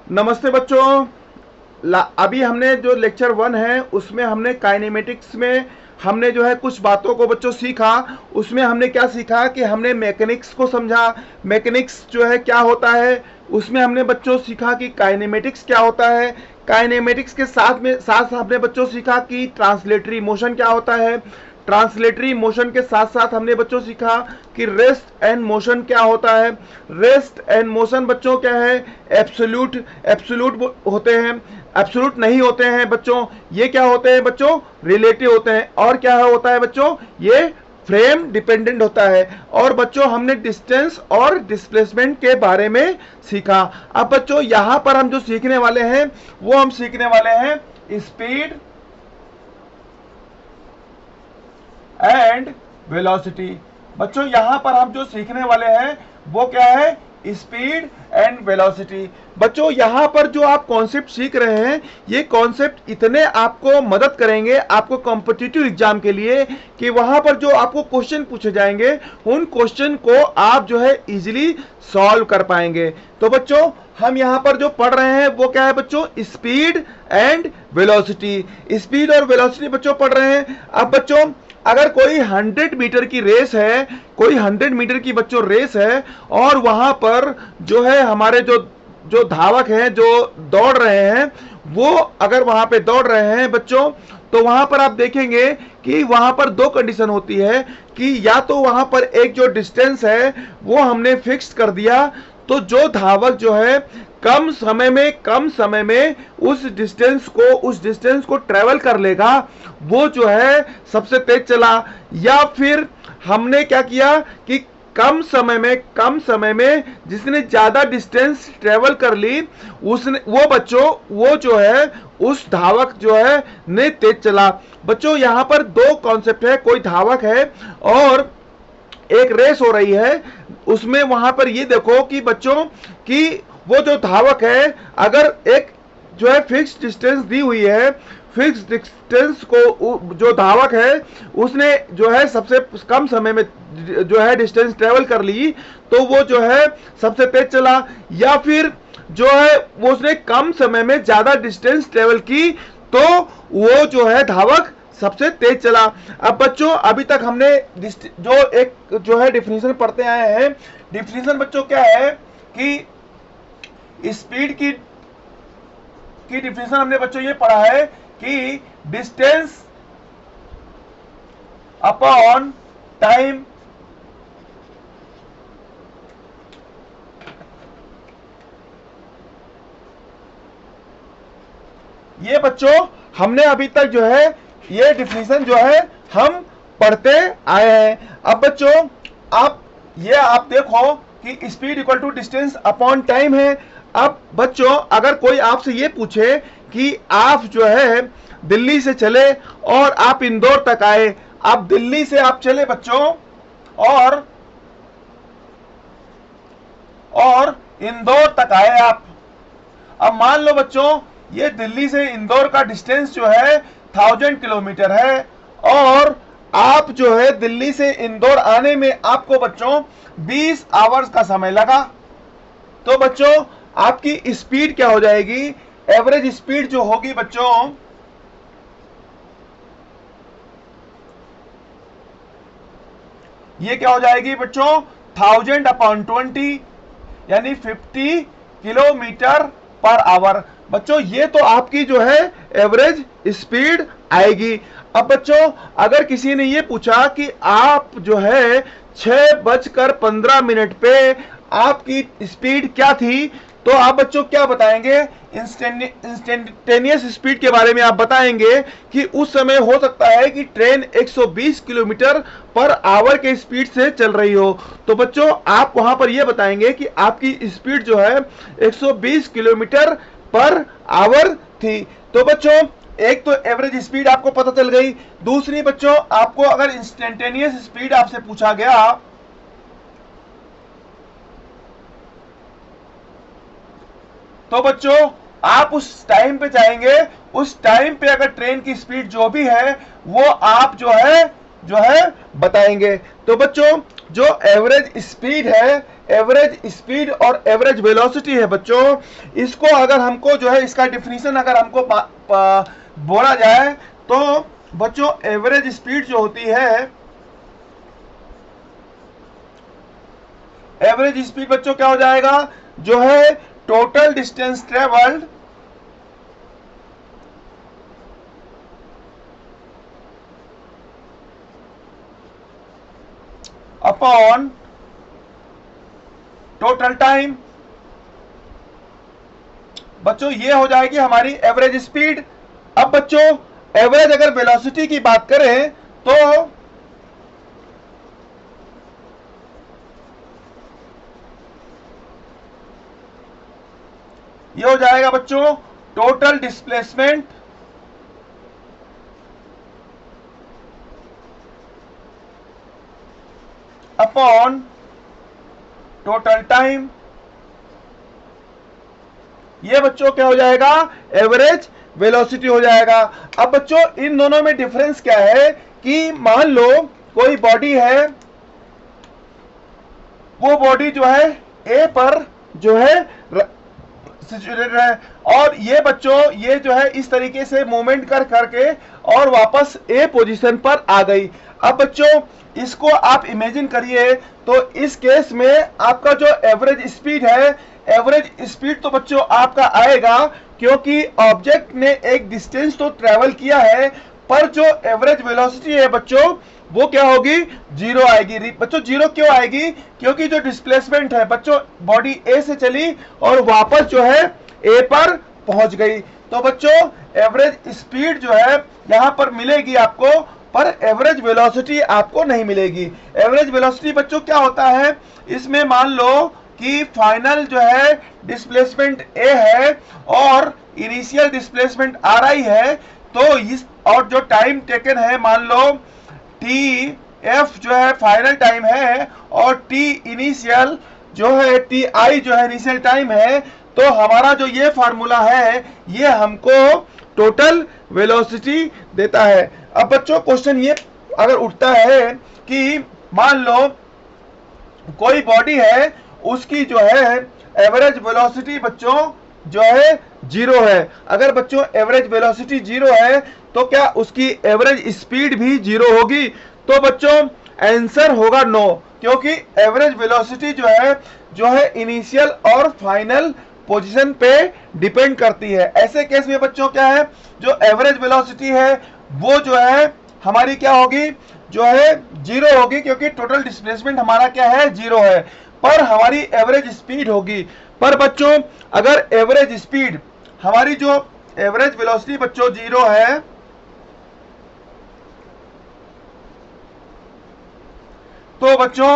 नमस्ते बच्चों। अभी हमने जो लेक्चर 1 है उसमें हमने काइनेमेटिक्स में हमने जो है कुछ बातों को बच्चों सीखा। उसमें हमने क्या सीखा कि हमने मैकेनिक्स को समझा। मैकेनिक्स जो है क्या होता है, उसमें हमने बच्चों सीखा कि काइनेमेटिक्स क्या होता है। काइनेमेटिक्स के साथ हमने बच्चों सीखा कि ट्रांसलेटरी मोशन क्या होता है। ट्रांसलेटरी मोशन के साथ साथ हमने बच्चों सीखा कि रेस्ट एंड मोशन क्या होता है। रेस्ट एंड मोशन बच्चों क्या है, एब्सोल्यूट होते हैं, एब्सोल्यूट नहीं होते हैं बच्चों। ये क्या होते हैं बच्चों, रिलेटिव होते हैं। और क्या होता है बच्चों, ये फ्रेम डिपेंडेंट होता है। और बच्चों हमने डिस्टेंस और डिस्प्लेसमेंट के बारे में सीखा। अब बच्चों यहां पर हम जो सीखने वाले हैं वो हम सीखने वाले हैं स्पीड एंड वेलोसिटी। बच्चों यहां पर हम जो सीखने वाले हैं वो क्या है, स्पीड एंड वेलोसिटी। बच्चों यहां पर जो आप कॉन्सेप्ट सीख रहे हैं ये कॉन्सेप्ट इतने आपको मदद करेंगे आपको कॉम्पिटिटिव एग्जाम के लिए कि वहां पर जो आपको क्वेश्चन पूछे जाएंगे उन क्वेश्चन को आप जो है इजीली सॉल्व कर पाएंगे। तो बच्चों हम यहां पर जो पढ़ रहे हैं वो क्या है बच्चों, स्पीड एंड वेलोसिटी। स्पीड और वेलोसिटी बच्चों पढ़ रहे हैं। अब बच्चों अगर कोई 100 मीटर की रेस है, कोई 100 मीटर की बच्चों रेस है और वहां पर जो है हमारे जो धावक हैं जो दौड़ रहे हैं वो अगर वहां पे दौड़ रहे हैं बच्चों, तो वहां पर आप देखेंगे कि वहां पर दो कंडीशन होती है कि या तो वहां पर एक जो डिस्टेंस है वो हमने फिक्स कर दिया, तो जो धावक जो है कम समय में उस डिस्टेंस को ट्रेवल कर लेगा वो जो है सबसे तेज चला। या फिर हमने क्या किया कि कम समय में जिसने ज्यादा डिस्टेंस ट्रेवल कर ली उसने वो जो है उस धावक जो है ने तेज चला। बच्चों यहां पर दो कॉन्सेप्ट है, कोई धावक है और एक रेस हो रही है। उसमें वहां पर ये देखो कि बच्चों कि वो जो धावक है अगर एक जो है फिक्स डिस्टेंस दी हुई है, फिक्स डिस्टेंस को जो धावक है उसने जो है सबसे कम समय में जो है डिस्टेंस ट्रेवल कर ली तो वो जो है सबसे तेज चला। या फिर जो है वो उसने कम समय में ज्यादा डिस्टेंस ट्रेवल की तो वो जो है धावक सबसे तेज चला। अब बच्चों अभी तक हमने जो एक जो है डिफिनीशन पढ़ते आए हैं। डिफिनीशन बच्चों क्या है कि स्पीड की डिफिनीशन हमने बच्चों ये पढ़ा है कि डिस्टेंस अपॉन टाइम ये बच्चों हमने अभी तक जो है ये डिफिनीशन जो है हम पढ़ते आए हैं। अब बच्चों आप देखो कि speed equal to distance upon time है। अब बच्चों अगर कोई आपसे ये पूछे कि आप जो है दिल्ली से चले और आप इंदौर तक आए, आप दिल्ली से आप चले बच्चों और इंदौर तक आए आप। अब मान लो बच्चों ये दिल्ली से इंदौर का डिस्टेंस जो है 1000 किलोमीटर है और आप जो है दिल्ली से इंदौर आने में आपको बच्चों 20 आवर्स का समय लगा। तो बच्चों आपकी स्पीड क्या हो जाएगी, एवरेज स्पीड जो होगी बच्चों ये क्या हो जाएगी बच्चों 1000/20 यानी 50 किलोमीटर पर आवर। बच्चों ये तो आपकी जो है एवरेज स्पीड आएगी। अब बच्चों अगर किसी ने ये पूछा कि आप जो है 6:15 पे आपकी स्पीड क्या थी, तो आप बच्चों क्या बताएंगे, इंस्टेंटेनियस स्पीड के बारे में आप बताएंगे कि उस समय हो सकता है कि ट्रेन 120 किलोमीटर पर आवर के स्पीड से चल रही हो। तो बच्चों आप वहां पर यह बताएंगे कि आपकी स्पीड जो है 120 किलोमीटर पर आवर थी। तो बच्चों एक तो एवरेज स्पीड आपको पता चल गई। दूसरी बच्चों आपको अगर इंस्टेंटेनियस स्पीड आपसे पूछा गया तो बच्चों आप उस टाइम पे जाएंगे, उस टाइम पे अगर ट्रेन की स्पीड जो भी है वो आप जो है बताएंगे। तो बच्चों जो एवरेज स्पीड है एवरेज स्पीड और एवरेज वेलोसिटी है बच्चों, इसको अगर हमको जो है इसका डिफिनीशन अगर हमको बोला जाए तो बच्चों एवरेज स्पीड जो होती है, एवरेज स्पीड बच्चों क्या हो जाएगा, जो है total distance travelled upon total time. बच्चों ये हो जाएगी हमारी एवरेज स्पीड। अब बच्चों एवरेज अगर वेलोसिटी की बात करें तो ये हो जाएगा बच्चों total displacement upon total time. ये बच्चों क्या हो जाएगा, एवरेज वेलोसिटी हो जाएगा। अब बच्चों इन दोनों में डिफरेंस क्या है कि मान लो कोई बॉडी है, वो बॉडी जो है ए पर जो है सिचुएटेड है, और ये बच्चों ये जो है इस तरीके से मूवमेंट कर करके और वापस ए पोजीशन पर आ गई। अब बच्चों इसको आप इमेजिन करिए, तो इस केस में आपका जो एवरेज स्पीड है, एवरेज स्पीड तो बच्चों आपका आएगा क्योंकि ऑब्जेक्ट ने एक डिस्टेंस तो ट्रेवल किया है, पर जो एवरेज वेलोसिटी है बच्चों वो क्या होगी, जीरो आएगी। बच्चों जीरो क्यों आएगी, क्योंकि जो डिस्प्लेसमेंट है बच्चों बॉडी ए से चली और वापस जो है ए पर पहुंच गई। तो बच्चों एवरेज स्पीड जो है यहां पर मिलेगी आपको, पर एवरेज वेलोसिटी आपको नहीं मिलेगी। एवरेज वेलोसिटी बच्चों क्या होता है, इसमें मान लो कि फाइनल जो है डिस्प्लेसमेंट ए है और इनिशियल डिस्प्लेसमेंट आर आई है, तो इस और जो टाइम टेकन है मान लो टी एफ जो है फाइनल टाइम है और टी इनिशियल जो है टी आई जो है इनिशियल टाइम है, तो हमारा जो ये फार्मूला है ये हमको टोटल वेलोसिटी देता है। अब बच्चों क्वेश्चन ये अगर उठता है कि मान लो कोई बॉडी है, उसकी जो है एवरेज वेलोसिटी बच्चों जो है जीरो है। अगर बच्चों एवरेज वेलोसिटी जीरो है तो क्या उसकी एवरेज स्पीड भी जीरो होगी? तो बच्चों आंसर होगा नो, क्योंकि एवरेज वेलोसिटी जो है इनिशियल और फाइनल पोजीशन पे डिपेंड करती है। ऐसे केस में बच्चों क्या है, जो एवरेज वेलोसिटी है वो जो है हमारी क्या होगी, जो है जीरो होगी, क्योंकि टोटल डिस्प्लेसमेंट हमारा क्या है, जीरो है, पर हमारी एवरेज स्पीड होगी। पर बच्चों अगर एवरेज स्पीड हमारी जो एवरेज वेलोसिटी बच्चों जीरो है, तो बच्चों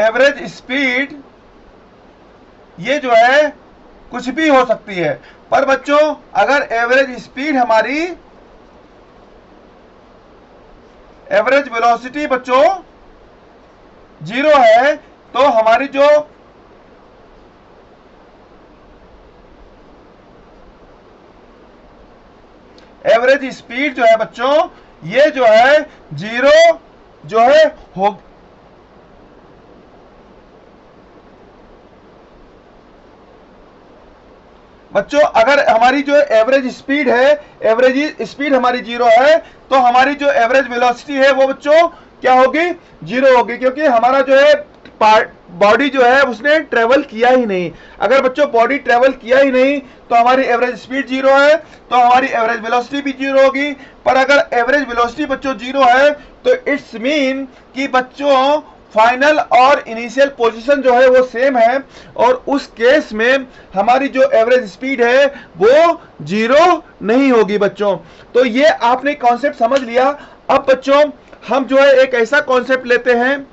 एवरेज स्पीड ये जो है कुछ भी हो सकती है। पर बच्चों अगर एवरेज स्पीड हमारी एवरेज वेलोसिटी बच्चों जीरो है, तो हमारी जो एवरेज स्पीड जो है बच्चों ये जो है जीरो जो है हो। बच्चों अगर हमारी जो एवरेज स्पीड है, एवरेज स्पीड हमारी जीरो है, तो हमारी जो एवरेज वेलोसिटी है वो बच्चों क्या होगी, जीरो होगी, क्योंकि हमारा जो है बॉडी जो है उसने ट्रेवल किया ही नहीं। अगर बच्चों बॉडी ट्रेवल किया ही नहीं तो हमारी एवरेज स्पीड जीरो है, तो हमारी एवरेज वेलोसिटी भी जीरो होगी। पर अगर एवरेज वेलोसिटी बच्चों जीरो है तो इट्स मीन कि बच्चों फाइनल और इनिशियल पोजीशन जो है वो सेम है, और उस केस में हमारी जो एवरेज स्पीड है वो जीरो नहीं होगी बच्चों। तो ये आपने कॉन्सेप्ट समझ लिया। अब बच्चों हम जो है एक ऐसा कॉन्सेप्ट लेते हैं,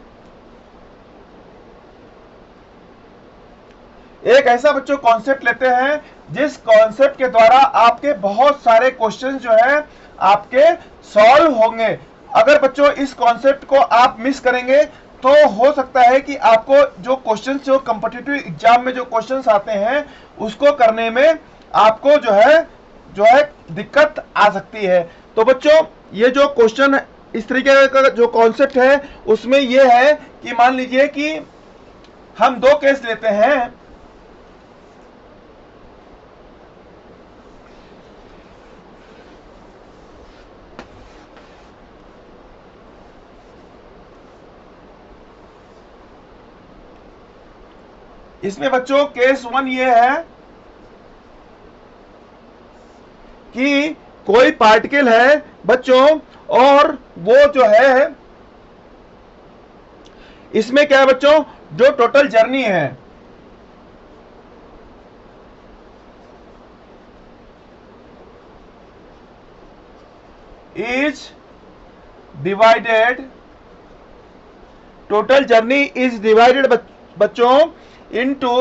एक ऐसा बच्चों कॉन्सेप्ट लेते हैं जिस कॉन्सेप्ट के द्वारा आपके बहुत सारे क्वेश्चन जो है आपके सॉल्व होंगे। अगर बच्चों इस कॉन्सेप्ट को आप मिस करेंगे तो हो सकता है कि आपको जो क्वेश्चन जो कॉम्पिटिटिव एग्जाम में जो क्वेश्चंस आते हैं उसको करने में आपको जो है दिक्कत आ सकती है। तो बच्चों ये जो क्वेश्चन इस तरीके का जो कॉन्सेप्ट है उसमें ये है कि मान लीजिए कि हम दो केस लेते हैं। इसमें बच्चों केस 1 ये है कि कोई पार्टिकल है बच्चों, और वो जो है, इसमें क्या है बच्चों, जो टोटल जर्नी है is divided, total journey is divided बच्चों इनटू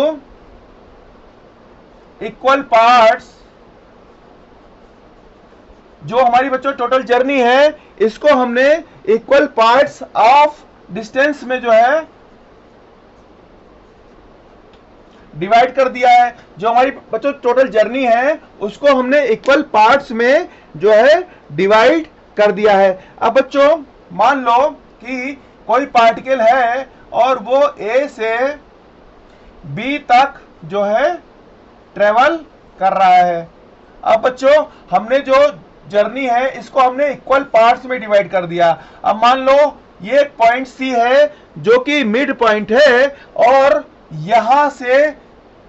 इक्वल पार्ट्स। जो हमारी बच्चों टोटल जर्नी है, इसको हमने इक्वल पार्ट्स ऑफ डिस्टेंस में जो है डिवाइड कर दिया है। जो हमारी बच्चों टोटल जर्नी है, उसको हमने इक्वल पार्ट्स में जो है डिवाइड कर दिया है। अब बच्चों मान लो कि कोई पार्टिकल है और वो A से B तक जो है ट्रेवल कर रहा है। अब बच्चों हमने जो जर्नी है, इसको हमने इक्वल पार्ट्स में डिवाइड कर दिया। अब मान लो ये पॉइंट C है जो कि मिड पॉइंट है, और यहां से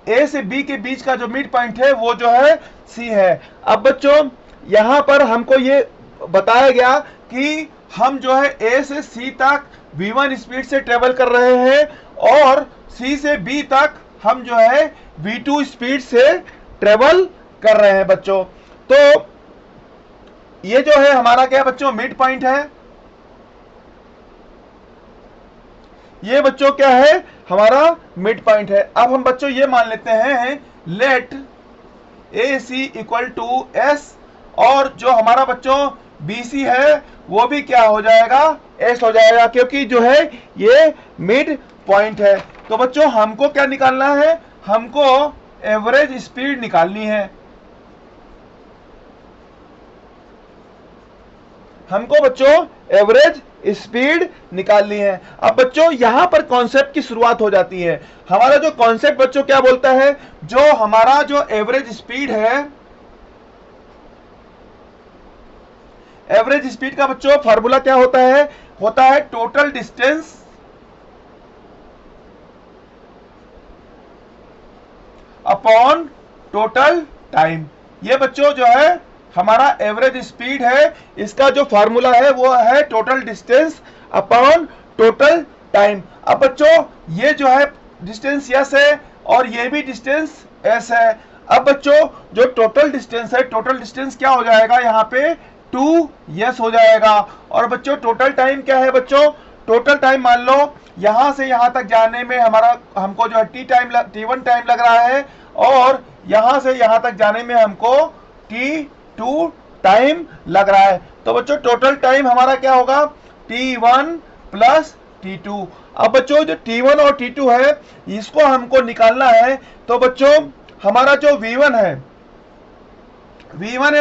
A से B के बीच का जो मिड पॉइंट है वो जो है C है। अब बच्चों यहां पर हमको ये बताया गया कि हम जो है A से C तक v1 स्पीड से ट्रेवल कर रहे हैं, और C से B तक हम जो है v2 स्पीड से ट्रेवल कर रहे हैं बच्चों। तो ये जो है हमारा क्या है बच्चों, मिड पॉइंट है। ये बच्चों क्या है, हमारा मिड पॉइंट है। अब हम बच्चों ये मान लेते हैं let AC equal to S, और जो हमारा बच्चों BC है वो भी क्या हो जाएगा, S हो जाएगा, क्योंकि जो है ये मिड पॉइंट है। तो बच्चों हमको क्या निकालना है, हमको एवरेज स्पीड निकालनी है। हमको बच्चों एवरेज स्पीड निकालनी है। अब बच्चों यहां पर कॉन्सेप्ट की शुरुआत हो जाती है। हमारा जो कॉन्सेप्ट बच्चों क्या बोलता है, जो हमारा जो एवरेज स्पीड है, एवरेज स्पीड का बच्चों फार्मूला क्या होता है total distance upon total time. ये बच्चों जो है हमारा एवरेज स्पीड है, इसका जो फार्मूला है वो है total distance upon total time. अब बच्चों ये जो है डिस्टेंस S है, और ये भी डिस्टेंस S है। अब बच्चों जो टोटल डिस्टेंस है, टोटल डिस्टेंस क्या हो जाएगा, यहाँ पे 2S हो जाएगा। और बच्चों टोटल टाइम क्या है बच्चों, टोटल टाइम मान लो यहां से यहां तक जाने में हमको जो है T1 टाइम लग रहा है, और यहां से यहां तक जाने में हमको T2 टाइम लग रहा है। तो बच्चों टोटल टाइम हमारा क्या होगा, T1 प्लस T2। अब बच्चों जो T1 और T2 है, इसको हमको निकालना है। तो बच्चों हमारा जो V1 है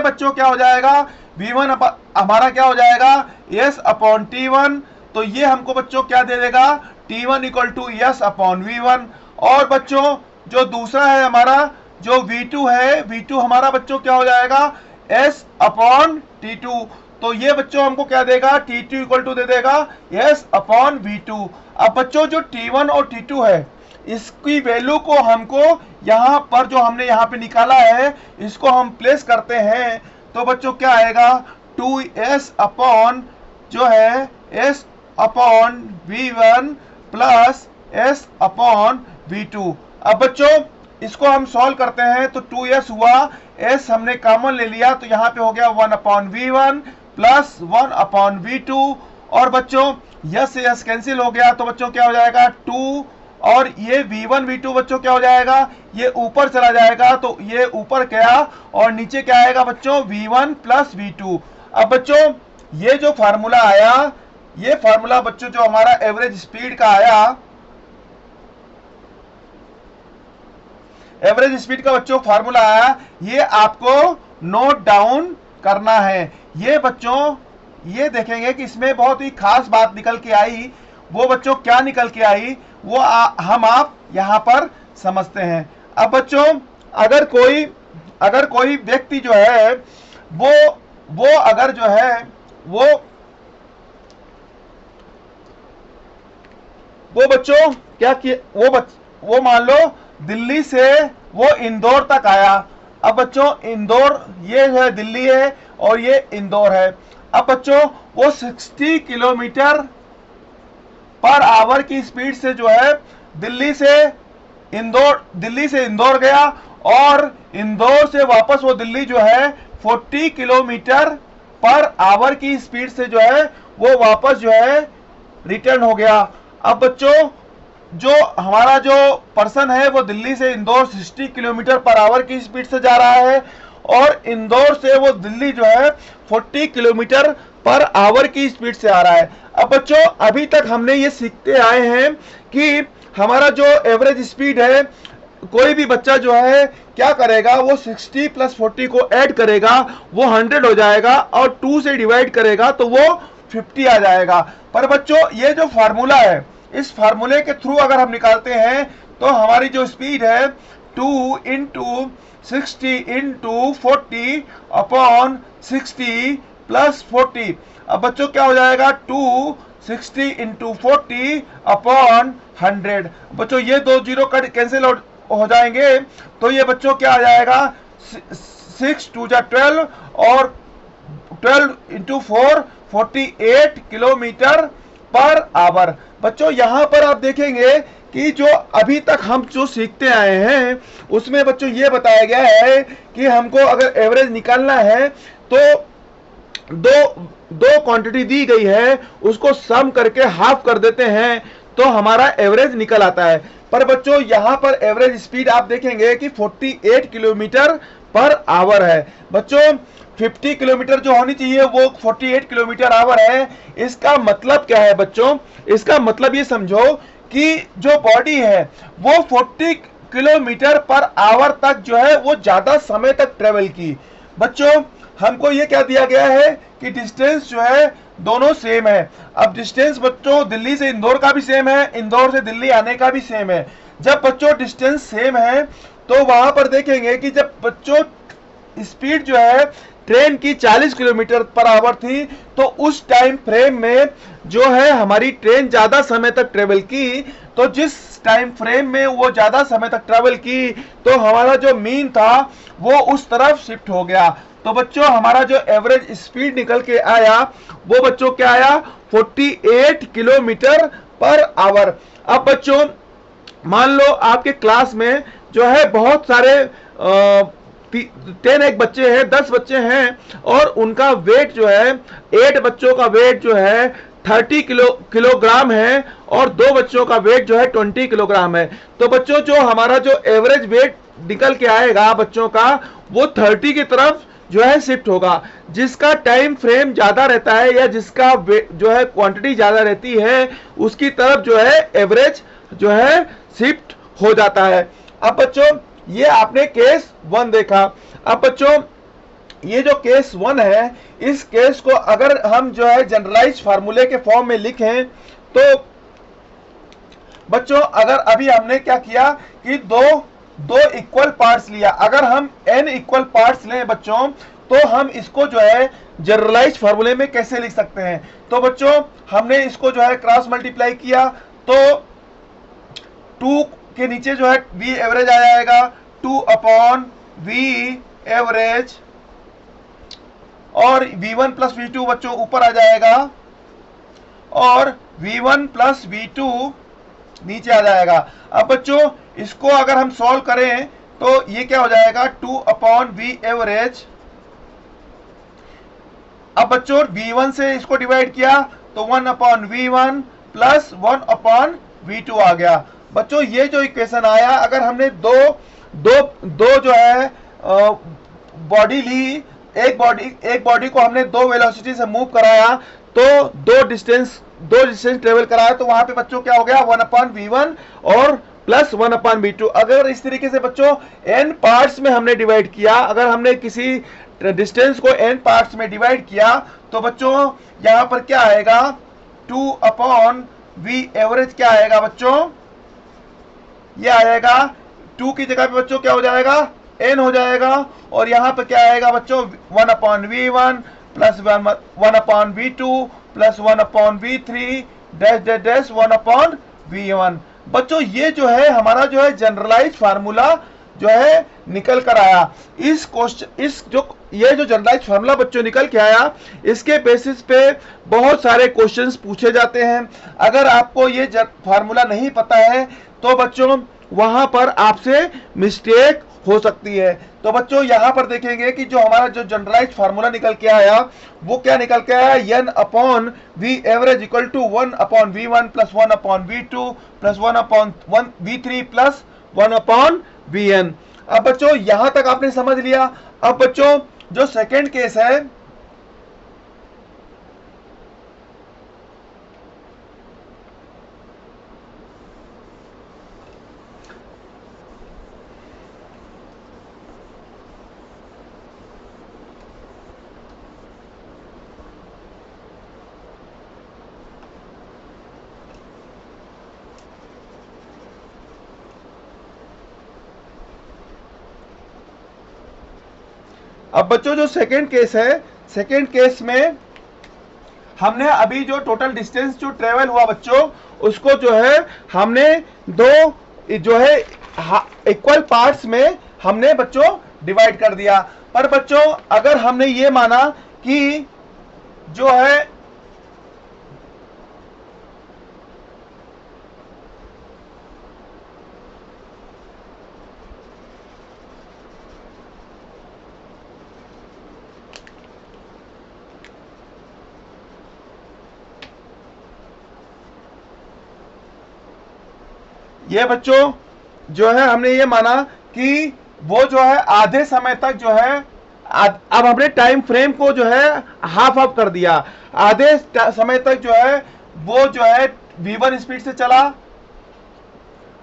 बच्चों क्या हो जाएगा, V1 हमारा क्या हो जाएगा, S अपॉन T1। तो ये हमको बच्चों क्या दे देगा, T1 equal to S upon V1। और बच्चों जो दूसरा है हमारा जो V2 है, V2 हमारा बच्चों क्या हो जाएगा, S अपॉन T2। तो ये बच्चों हमको क्या देगा, T2 इक्वल टू दे देगा S अपॉन V2। अब बच्चों जो T1 और T2 है, इसकी वैल्यू को हमको यहां पर जो हमने यहां पे निकाला है, इसको हम प्लेस करते हैं। तो बच्चों क्या आएगा, 2S अपॉन जो है S upon V1 plus S upon V2। अब बच्चों इसको हम सॉल्व करते हैं, तो 2S हुआ, S हमने कॉमन ले लिया, तो यहाँ पे हो गया 1 upon V1 plus 1 upon V2। और बच्चों यस से यस कैंसिल हो गया, तो बच्चों क्या हो जाएगा 2, और ये V1 V2 बच्चों क्या हो जाएगा, ये ऊपर चला जाएगा, तो ये ऊपर गया, और नीचे क्या आएगा बच्चों, V1 प्लस V2। अब बच्चों ये जो फार्मूला आया, ये फार्मूला बच्चों जो हमारा एवरेज स्पीड का आया, एवरेज स्पीड का बच्चों फार्मूला आया, ये आपको नोट डाउन करना है। ये बच्चों ये देखेंगे कि इसमें बहुत ही खास बात निकल के आई। वो बच्चों क्या निकल के आई, वो हम आप यहाँ पर समझते हैं। अब बच्चों अगर कोई व्यक्ति जो है वो अगर जो है वो बच्चों क्या किया, वो मान लो दिल्ली से वो इंदौर तक आया। अब बच्चों इंदौर, ये जो है दिल्ली है और ये इंदौर है। अब बच्चों वो 60 किलोमीटर पर आवर की स्पीड से जो है दिल्ली से इंदौर गया और इंदौर से वापस वो दिल्ली जो है 40 किलोमीटर पर आवर की स्पीड से जो है वो वापस जो है रिटर्न हो गया। अब बच्चों जो हमारा जो पर्सन है वो दिल्ली से इंदौर 60 किलोमीटर पर आवर की स्पीड से जा रहा है और इंदौर से वो दिल्ली जो है 40 किलोमीटर पर आवर की स्पीड से आ रहा है। अब बच्चों अभी तक हमने ये सीखते आए हैं कि हमारा जो एवरेज स्पीड है, कोई भी बच्चा जो है क्या करेगा, वो 60 प्लस 40 को ऐड करेगा, वो 100 हो जाएगा और 2 से डिवाइड करेगा तो वो 50 आ जाएगा। पर बच्चों ये जो फार्मूला है, इस फार्मूले के थ्रू अगर हम निकालते हैं तो हमारी जो स्पीड है 2 इंटू 60 इंटू 40 अपॉन 60 प्लस 40। अब बच्चों क्या हो जाएगा, 260 इंटू 40 अपॉन 100। बच्चों ये दो जीरो कट कैंसिल हो जाएंगे तो ये बच्चों क्या आ जाएगा, 6 2 जा 12 और 12 इंटू 4 48 किलोमीटर पर आवर। बच्चों यहां पर आप देखेंगे कि जो अभी तक हम जो सीखते आए हैं उसमें बच्चों ये बताया गया है कि हमको अगर एवरेज निकालना है तो दो क्वांटिटी दी गई है, उसको सम करके हाफ कर देते हैं तो हमारा एवरेज निकल आता है। पर बच्चों यहां पर एवरेज स्पीड आप देखेंगे कि 48 किलोमीटर पर आवर है। बच्चों 50 किलोमीटर जो होनी चाहिए वो 48 किलोमीटर आवर है। इसका मतलब क्या है बच्चों, इसका मतलब ये समझो कि जो बॉडी है वो 40 किलोमीटर पर आवर तक जो है वो ज्यादा समय तक ट्रेवल की। बच्चों हमको ये क्या दिया गया है कि डिस्टेंस जो है दोनों सेम है। अब डिस्टेंस बच्चों दिल्ली से इंदौर का भी सेम है, इंदौर से दिल्ली आने का भी सेम है। जब बच्चों डिस्टेंस सेम है तो वहां पर देखेंगे कि जब बच्चों स्पीड जो है ट्रेन की 40 किलोमीटर पर आवर थी तो उस टाइम फ्रेम में जो है हमारी ट्रेन ज्यादा समय तक ट्रेवल की, तो जिस टाइम फ्रेम में वो ज्यादा समय तक ट्रेवल की तो हमारा जो मीन था वो उस तरफ शिफ्ट हो गया। तो बच्चों हमारा जो एवरेज स्पीड निकल के आया वो बच्चों क्या आया, 48 किलोमीटर पर आवर। अब बच्चों मान लो आपके क्लास में जो है बहुत सारे 10 एक बच्चे हैं, 10 बच्चे हैं और उनका वेट जो है 8 बच्चों का वेट जो है 30 किलोग्राम है और 2 बच्चों का वेट जो है 20 किलोग्राम है। तो बच्चों जो हमारा जो एवरेज वेट निकल के आएगा बच्चों का वो 30 की तरफ जो है शिफ्ट होगा। जिसका टाइम फ्रेम ज्यादा रहता है या जिसका जो है क्वांटिटी ज्यादा रहती है उसकी तरफ जो है एवरेज जो है शिफ्ट हो जाता है। अब बच्चों ये आपने केस 1 देखा। अब बच्चों ये जो केस 1 है, इस केस को अगर हम जो है जनरलाइज फार्मूले के फॉर्म में लिखें तो बच्चों अगर अभी हमने क्या किया कि दो इक्वल पार्ट्स लिया, अगर हम n इक्वल पार्ट्स लें बच्चों तो हम इसको जो है जनरलाइज फार्मूले में कैसे लिख सकते हैं। तो बच्चों हमने इसको जो है क्रॉस मल्टीप्लाई किया तो 2 के नीचे जो है V एवरेज आ जाएगा, 2 अपॉन V एवरेज और V1 प्लस V2 बच्चों ऊपर आ जाएगा और V1 प्लस V2 नीचे आ जाएगा। अब बच्चों इसको अगर हम सॉल्व करें तो ये क्या हो जाएगा, 2 अपॉन V एवरेज। अब बच्चों V1 से इसको डिवाइड किया तो 1 upon V1 plus 1 upon V2 आ गया। बच्चों ये जो इक्वेशन आया, अगर हमने दो जो है बॉडी ली, एक बॉडी को हमने 2 वेलोसिटी से मूव कराया तो दो डिस्टेंस ट्रेवल कराया तो वहां पे बच्चों क्या हो गया, 1 अपॉन V1 और प्लस 1 अपॉन V2। अगर इस तरीके से बच्चों n पार्ट्स में हमने डिवाइड किया, अगर हमने किसी डिस्टेंस को n पार्ट्स में डिवाइड किया तो बच्चों यहां पर क्या आएगा, 2 अपॉन V एवरेज क्या आएगा बच्चों, ये आ जाएगा 2 की जगह पे बच्चों क्या हो जाएगा, n हो जाएगा। और यहाँ पे क्या आएगा बच्चों, 1/v1 plus 1/v2 plus 1/v3 dash dash dash 1/v1। बच्चों ये जो है हमारा जो है जनरलाइज फार्मूला जो है निकल कर आया। इस क्वेश्चन ये जो जनरलाइज फार्मूला बच्चों निकल के आया, इसके बेसिस पे बहुत सारे क्वेश्चंस पूछे जाते हैं। अगर आपको ये फार्मूला नहीं पता है तो बच्चों वहां पर आपसे मिस्टेक हो सकती है। तो बच्चों यहां पर देखेंगे कि जो हमारा जो जनरलाइज फार्मूला निकल के आया वो क्या निकल के आया, n/v average equal to 1/v1 plus 1/v2 plus 1/v3 plus 1/vn। अब बच्चों यहां तक आपने समझ लिया। अब बच्चों जो सेकेंड केस है, अब बच्चों जो सेकेंड केस है, सेकेंड केस में हमने अभी जो टोटल डिस्टेंस जो ट्रेवल हुआ बच्चों, उसको जो है हमने दो जो है इक्वल पार्ट्स में हमने बच्चों डिवाइड कर दिया। पर बच्चों अगर हमने ये माना कि जो है ये बच्चों जो है हमने ये माना कि वो जो है आधे समय तक जो है अब हमने टाइम फ्रेम को जो है हाफ ऑफ कर दिया। आधे समय तक जो है वो जो है v1 स्पीड से चला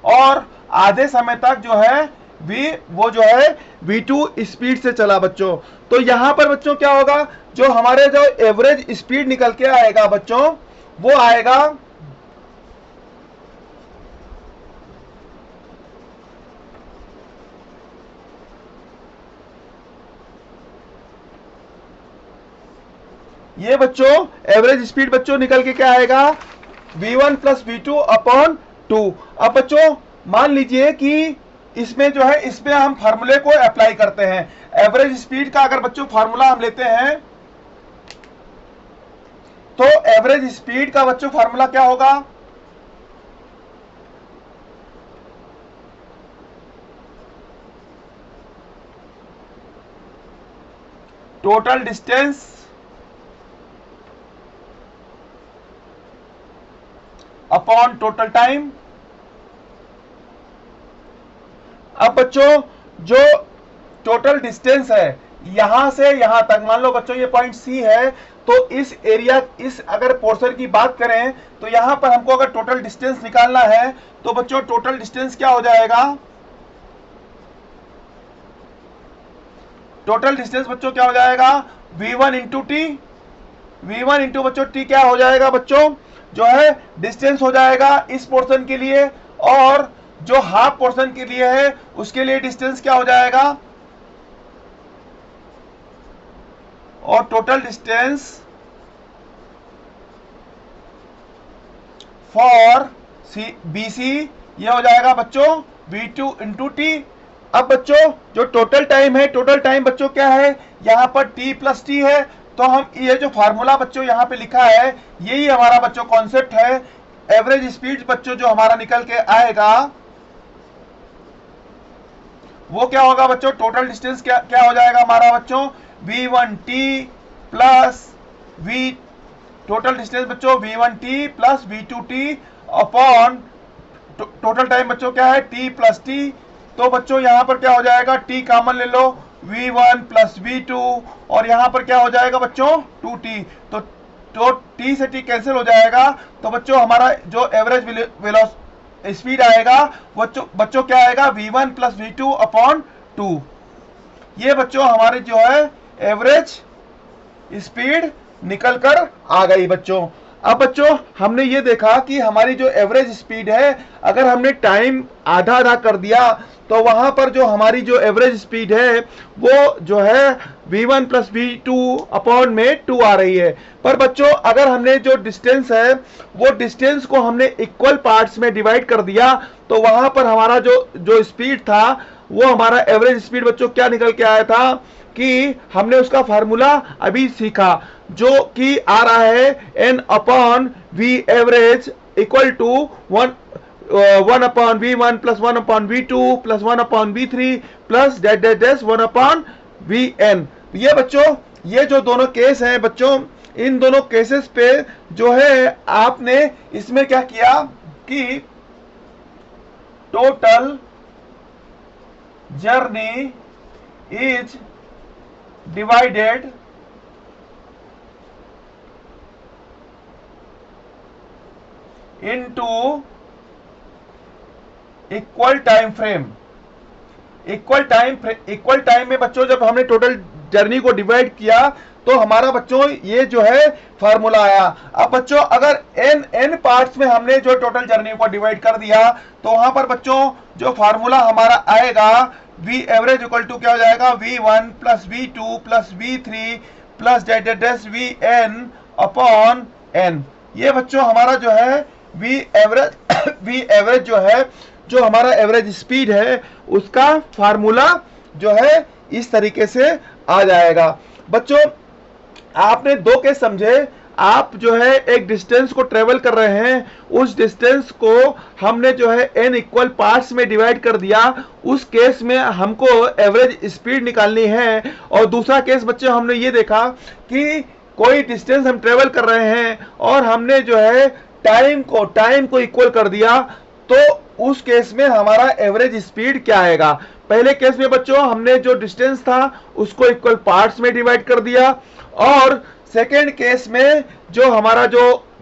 और आधे समय तक जो है वो जो है v2 स्पीड से चला बच्चों। तो यहां पर बच्चों क्या होगा, जो हमारे जो एवरेज स्पीड निकल के आएगा बच्चों वो आएगा ये बच्चों एवरेज स्पीड बच्चों निकल के क्या आएगा, v1 प्लस v2/2। अब बच्चों मान लीजिए कि इसमें जो है इसमें हम फार्मूले को अप्लाई करते हैं। एवरेज स्पीड का अगर बच्चों फार्मूला हम लेते हैं तो एवरेज स्पीड का बच्चों फार्मूला क्या होगा, total distance upon total time. अब बच्चों जो टोटल डिस्टेंस है यहां से यहां तक, मान लो बच्चों ये पॉइंट सी है, तो इस एरिया इस अगर पोर्शन की बात करें तो यहां पर हमको अगर टोटल डिस्टेंस निकालना है तो बच्चों टोटल डिस्टेंस क्या हो जाएगा, टोटल डिस्टेंस बच्चों क्या हो जाएगा, v1 into T. v1 into बच्चों टी क्या हो जाएगा बच्चों, जो है डिस्टेंस हो जाएगा इस पोर्शन के लिए, और जो हाफ पोर्शन के लिए है उसके लिए डिस्टेंस क्या हो जाएगा, और टोटल डिस्टेंस फॉर बीसी ये हो जाएगा बच्चों v2 इंटू टी। अब बच्चों जो टोटल टाइम है, टोटल टाइम बच्चों क्या है, यहां पर t प्लस टी है, तो हम ये जो फार्मूला बच्चों यहां पे लिखा है यही हमारा बच्चों कॉन्सेप्ट है। एवरेज स्पीड बच्चों जो हमारा निकल के आएगा वो क्या होगा बच्चों, टोटल डिस्टेंस क्या हो जाएगा हमारा बच्चों, v1t plus v total distance बच्चों v1t plus v2t upon total time बच्चों क्या है t प्लस t। तो बच्चों यहां पर क्या हो जाएगा, t कॉमन ले लो, v1 प्लस v2, और यहां पर क्या हो जाएगा बच्चों 2t। तो t से t कैंसिल हो जाएगा, तो बच्चों हमारा जो एवरेज वेलोसिटी स्पीड आएगा बच्चों क्या आएगा, v1 प्लस v2 अपॉन 2। ये बच्चों हमारे जो है एवरेज स्पीड निकल कर आ गई बच्चों। अब बच्चों हमने ये देखा कि हमारी जो एवरेज स्पीड है, अगर हमने टाइम आधा आधा कर दिया तो वहां पर जो हमारी जो एवरेज स्पीड है वो जो है v1 प्लस v2 अपॉन में 2 आ रही है। पर बच्चों अगर हमने जो डिस्टेंस है वो डिस्टेंस को हमने इक्वल पार्ट्स में डिवाइड कर दिया तो वहां पर हमारा जो स्पीड था वो हमारा एवरेज स्पीड बच्चों क्या निकल के आया था कि हमने उसका फार्मूला अभी सीखा, जो कि आ रहा है n upon v average equal to 1 upon v1 plus 1 upon v2 plus 1 upon v3 plus dash dash dash 1 upon vn। ये बच्चों ये जो दोनों केस हैं बच्चों, इन दोनों केसेस पे जो है आपने इसमें क्या किया कि total journey is divided into equal time frame. Equal time में बच्चों जब हमने टोटल जर्नी को डिवाइड किया तो हमारा बच्चों ये जो है फार्मूला आया। अब बच्चों अगर n पार्ट्स में हमने जो टोटल जर्नी को डिवाइड कर दिया तो वहां पर बच्चों जो फार्मूला हमारा आएगा v एवरेज इक्वल टू क्या हो जाएगा v1 plus v2 plus v3 plus dash vn upon n। ये बच्चों हमारा जो है v एवरेज जो है जो हमारा एवरेज स्पीड है उसका फार्मूला जो है इस तरीके से आ जाएगा। बच्चों आपने दो केस समझे, आप जो है एक डिस्टेंस को ट्रेवल कर रहे हैं, उस डिस्टेंस को हमने जो है n इक्वल पार्ट्स में डिवाइड कर दिया, उस केस में हमको एवरेज स्पीड निकालनी है। और दूसरा केस बच्चों हमने ये देखा कि कोई डिस्टेंस हम ट्रेवल कर रहे हैं और हमने जो है टाइम को इक्वल कर दिया, तो उस केस में हमारा एवरेज स्पीड क्या आएगा। पहले केस में बच्चों हमने जो डिस्टेंस था उसको इक्वल पार्ट्स में डिवाइड कर दिया, और सेकेंड केस में जो हमारा जो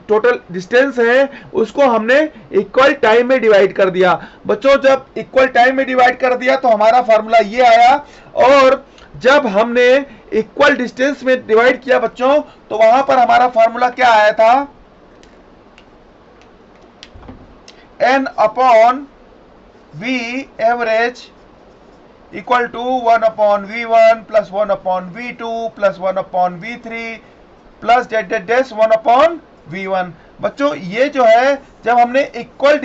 टोटल डिस्टेंस है उसको हमने इक्वल टाइम में डिवाइड कर दिया। बच्चों जब इक्वल टाइम में डिवाइड कर दिया तो हमारा फार्मूला ये आया, और जब हमने इक्वल डिस्टेंस में डिवाइड किया बच्चों तो वहां पर हमारा फार्मूला क्या आया था n upon v average equal to 1 upon v1 plus 1 upon v2 plus 1 upon v3 plus dash 1 upon v1। बच्चों ये जो है जब हमने इक्वल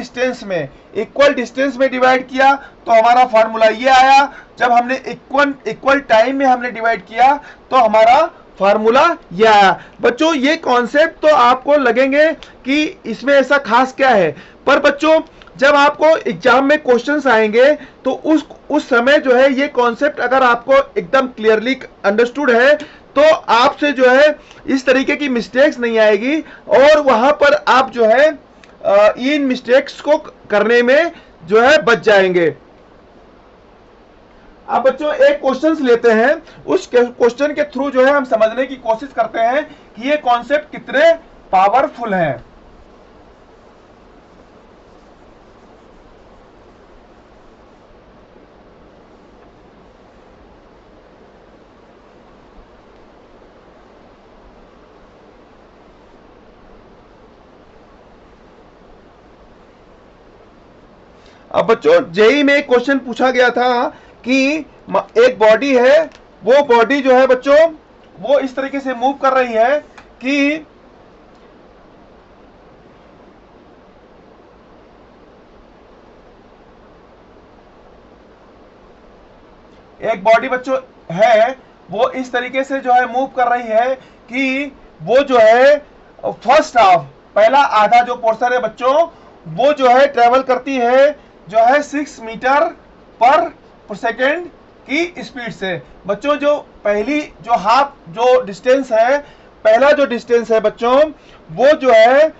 डिस्टेंस में डिवाइड किया तो हमारा फार्मूला ये आया, जब हमने इक्वल टाइम में हमने डिवाइड किया तो हमारा फार्मूला ये आया। बच्चों ये कॉन्सेप्ट तो आपको लगेंगे कि इसमें ऐसा खास क्या है, पर बच्चों जब आपको एग्जाम में क्वेश्चंस आएंगे तो उस समय जो है ये कॉन्सेप्ट अगर आपको एकदम क्लियरली अंडरस्टूड है तो आपसे जो है इस तरीके की मिस्टेक्स नहीं आएगी, और वहां पर आप जो है इन मिस्टेक्स को करने में जो है बच जाएंगे। अब बच्चों एक क्वेश्चंस लेते हैं, उस क्वेश्चन के थ्रू जो है हम समझने की कोशिश करते हैं कि ये कॉन्सेप्ट कितने पावरफुल हैं। अब बच्चों जेईई में एक क्वेश्चन पूछा गया था कि एक बॉडी है, वो बॉडी जो है बच्चों वो इस तरीके से मूव कर रही है कि एक बॉडी बच्चों है वो इस तरीके से जो है मूव कर रही है कि वो जो है फर्स्ट हाफ पहला आधा जो पोर्शन है बच्चों वो जो है ट्रेवल करती है जो है 6 मीटर पर सेकेंड की स्पीड से। बच्चों जो पहली जो हाफ जो डिस्टेंस है, पहला जो डिस्टेंस है बच्चों वो जो है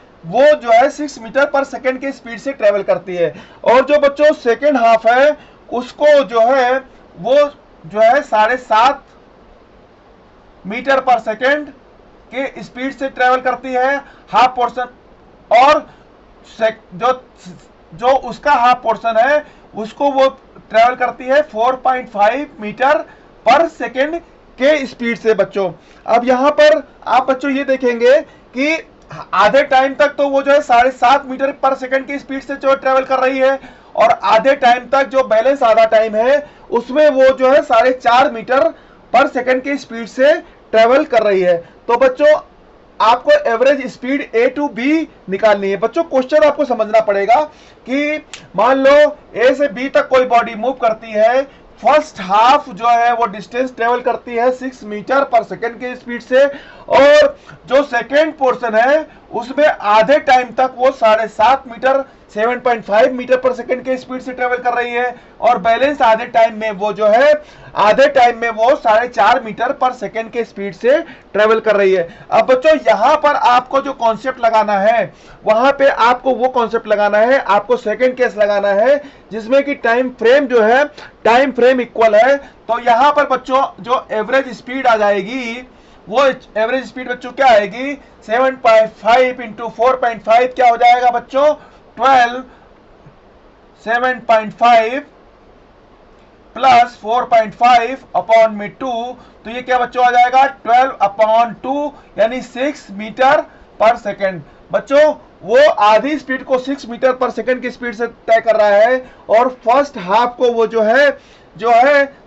6 मीटर पर सेकेंड की स्पीड से ट्रेवल करती है, और जो बच्चों सेकेंड हाफ है उसको जो है वो जो है 7.5 मीटर पर सेकेंड के स्पीड से ट्रेवल करती है हाफ पोर्शन, और जो उसका हाफ पोर्शन है उसको वो ट्रेवल करती है 4.5 मीटर पर सेकेंड के स्पीड से। बच्चों अब यहां पर आप बच्चों ये देखेंगे कि आधे टाइम तक तो वो जो है 7.5 मीटर पर सेकंड की स्पीड से जो ट्रेवल कर रही है, और आधे टाइम तक जो बैलेंस आधा टाइम है उसमें वो जो है 4.5 मीटर पर सेकंड की स्पीड से ट्रेवल कर रही है। तो बच्चों आपको average speed A to B निकालनी है। बच्चों क्वेश्चन आपको समझना पड़ेगा कि मान लो ए से बी तक कोई बॉडी मूव करती है, फर्स्ट हाफ जो है वो डिस्टेंस ट्रेवल करती है 6 मीटर पर सेकंड की स्पीड से, और जो सेकंड पोर्शन है उसमें आधे टाइम तक वो 7.5 मीटर 7.5 मीटर पर सेकंड के स्पीड से ट्रेवल कर रही है, और बैलेंस आधे टाइम में वो जो है आधे टाइम में वो 4.5 मीटर पर सेकंड के स्पीड से ट्रेवल कर रही है। अब बच्चों यहां पर आपको जो कॉन्सेप्ट लगाना है, वहां पे आपको वो कॉन्सेप्ट लगाना है, आपको सेकंड केस लगाना है जिसमें कि टाइम फ्रेम जो है टाइम फ्रेम इक्वल है। तो यहां पर बच्चों जो एवरेज स्पीड आ जाएगी, वो एवरेज स्पीड बच्चों क्या आएगी, 7.5 इंटू 4.5 क्या हो जाएगा बच्चों 12, 7.5 प्लस 4.5 अपॉन में 2, तो ये क्या बच्चों आ जाएगा 12/2 यानी 6 मीटर पर सेकंड। बच्चों वो आधी स्पीड को 6 मीटर पर सेकंड की स्पीड से तय कर रहा है, और फर्स्ट हाफ को वो जो है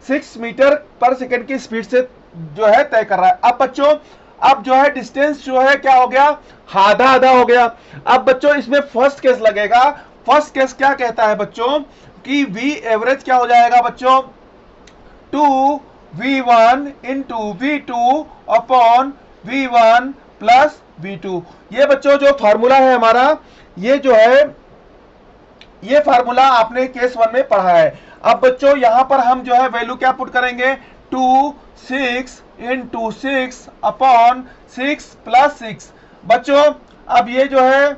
6 मीटर पर सेकंड की स्पीड से जो है तय कर रहा है। अब बच्चों अब जो है डिस्टेंस जो है क्या हो गया, आधा आधा हो गया। अब बच्चों इसमें फर्स्ट केस लगेगा। फर्स्ट केस क्या कहता है बच्चों कि V एवरेज क्या हो जाएगा बच्चों 2V1 into V2 upon V1 plus V2। ये बच्चों जो फार्मूला है हमारा, ये जो है ये फार्मूला आपने केस 1 में पढ़ा है। अब बच्चों यहां पर हम जो है वैल्यू क्या पुट करेंगे 2 6 इंटू 6 अपॉन 6 प्लस 6। बच्चों अब ये जो है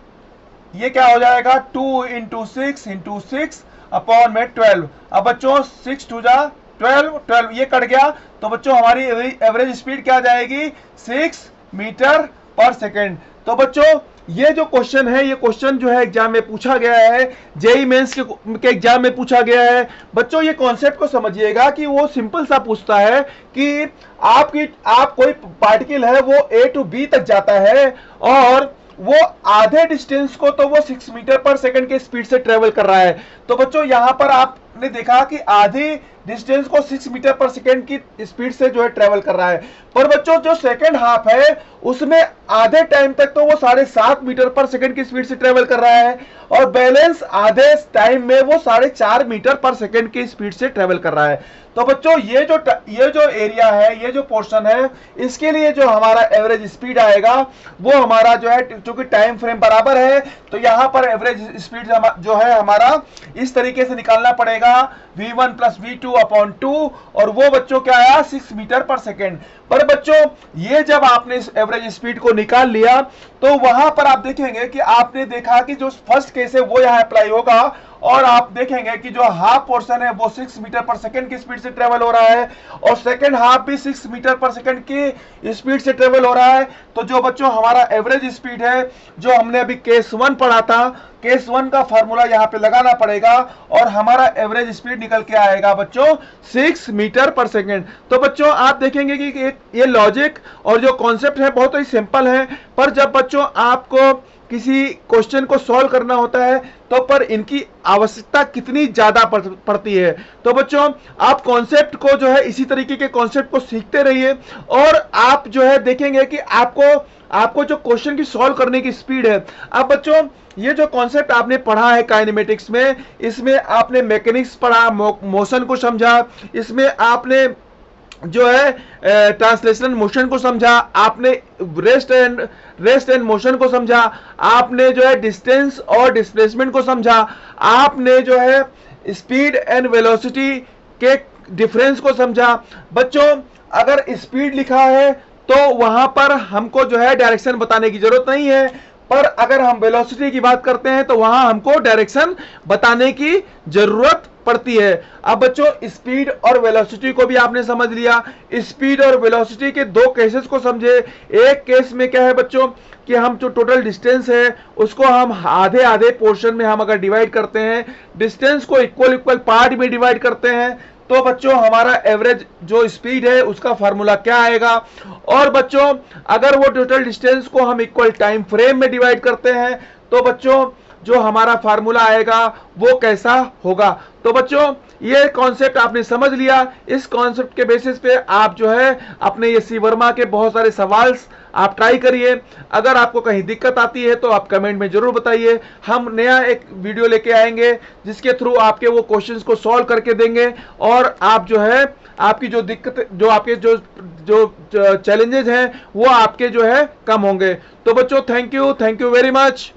ये क्या हो जाएगा 2 इंटू 6 अपॉन में 12। अब बच्चों 6 2 जा 12 ये कट गया, तो बच्चों हमारी एवरेज स्पीड क्या जाएगी 6 मीटर पर सेकेंड। तो बच्चों ये जो क्वेश्चन है, ये क्वेश्चन जो है एग्जाम में पूछा गया है, जेईई मेंस के एग्जाम में पूछा गया है। बच्चों ये कॉन्सेप्ट को समझिएगा कि वो सिंपल सा पूछता है कि आप कोई पार्टिकल है वो ए टू बी तक जाता है, और वो आधे डिस्टेंस को तो वो 6 मीटर पर सेकंड के स्पीड से ट्रेवल कर रहा है। तो बच्चों यहां पर आपने देखा कि आधी डिस्टेंस को 6 मीटर पर सेकंड की स्पीड से जो है ट्रेवल कर रहा है, पर बच्चों जो सेकंड हाफ है उसमें आधे टाइम तक तो वो 7.5 मीटर पर सेकंड की स्पीड से ट्रेवल कर रहा है, और बैलेंस आधे टाइम में वो 4.5 मीटर पर सेकंड की स्पीड से ट्रेवल कर रहा है। तो बच्चों ये जो एरिया है, ये जो पोर्शन है, इसके लिए जो हमारा एवरेज स्पीड आएगा वो हमारा जो है, क्योंकि टाइम फ्रेम बराबर है तो यहां पर एवरेज स्पीड जो है हमारा इस तरीके से निकालना पड़ेगा v1 प्लस v2 अपॉन 2, और वो बच्चों क्या आया 6 मीटर पर सेकेंड। पर बच्चों ये जब आपने इस एवरेज स्पीड को निकाल लिया, तो वहां पर आप देखेंगे कि आपने देखा कि जो फर्स्ट केस है वो यहां अप्लाई होगा, और आप देखेंगे कि जो हाफ पोर्शन है वो 6 मीटर पर सेकंड की स्पीड से ट्रेवल हो रहा है, और सेकंड हाफ भी 6 मीटर पर सेकंड की स्पीड से ट्रेवल हो रहा है। तो जो बच्चों हमारा एवरेज स्पीड है, जो हमने अभी केस 1 पढ़ा था, केस 1 का फार्मूला यहां पे लगाना पड़ेगा, और हमारा एवरेज स्पीड निकल के आएगा बच्चों 6 मीटर पर सेकंड। तो बच्चों आप देखेंगे कि ये लॉजिक और जो कॉन्सेप्ट है बहुत ही सिंपल है, पर जब बच्चों आपको किसी क्वेश्चन को सॉल्व करना होता है तो पर इनकी आवश्यकता कितनी ज्यादा पड़ती है। तो बच्चों आप कॉन्सेप्ट को जो है इसी तरीके के कॉन्सेप्ट को सीखते रहिए, और आप जो है देखेंगे कि आपको जो क्वेश्चन की सॉल्व करने की स्पीड है। अब बच्चों ये जो कॉन्सेप्ट आपने पढ़ा है काइनेमेटिक्स में, इसमें आपने मैकेनिक्स पढ़ा, मोशन को समझा, इसमें आपने जो है ट्रांसलेशन मोशन को समझा, आपने रेस्ट एंड मोशन को समझा, आपने जो है डिस्टेंस और डिस्प्लेसमेंट को समझा, आपने जो है स्पीड एंड वेलोसिटी के डिफरेंस को समझा। बच्चों अगर स्पीड लिखा है तो वहां पर हमको जो है डायरेक्शन बताने की जरूरत नहीं है, पर अगर हम वेलोसिटी की बात करते हैं तो वहां हमको डायरेक्शन बताने की जरूरत पड़ती है। अब बच्चों स्पीड और वेलोसिटी को भी आपने समझ लिया। स्पीड और वेलोसिटी के दो केसेस को समझे। एक केस में क्या है बच्चों कि हम जो टोटल डिस्टेंस है उसको हम आधे आधे पोर्शन में हम अगर डिवाइड करते हैं, डिस्टेंस को इक्वल पार्ट में डिवाइड करते हैं, तो बच्चों हमारा एवरेज जो स्पीड है उसका फार्मूला क्या आएगा। और बच्चों अगर वो टोटल डिस्टेंस को हम इक्वल टाइम फ्रेम में डिवाइड करते हैं तो बच्चों जो हमारा फार्मूला आएगा वो कैसा होगा। तो बच्चों ये कॉन्सेप्ट आपने समझ लिया। इस कॉन्सेप्ट के बेसिस पे आप जो है अपने ये सी वर्मा के बहुत सारे सवाल आप ट्राई करिए। अगर आपको कहीं दिक्कत आती है तो आप कमेंट में जरूर बताइए। हम नया एक वीडियो लेके आएंगे जिसके थ्रू आपके वो क्वेश्चंस को सॉल्व करके देंगे और आप जो है आपकी जो दिक्कत जो आपके जो चैलेंजेस हैं वो आपके जो है कम होंगे। तो बच्चों थैंक यू वेरी मच।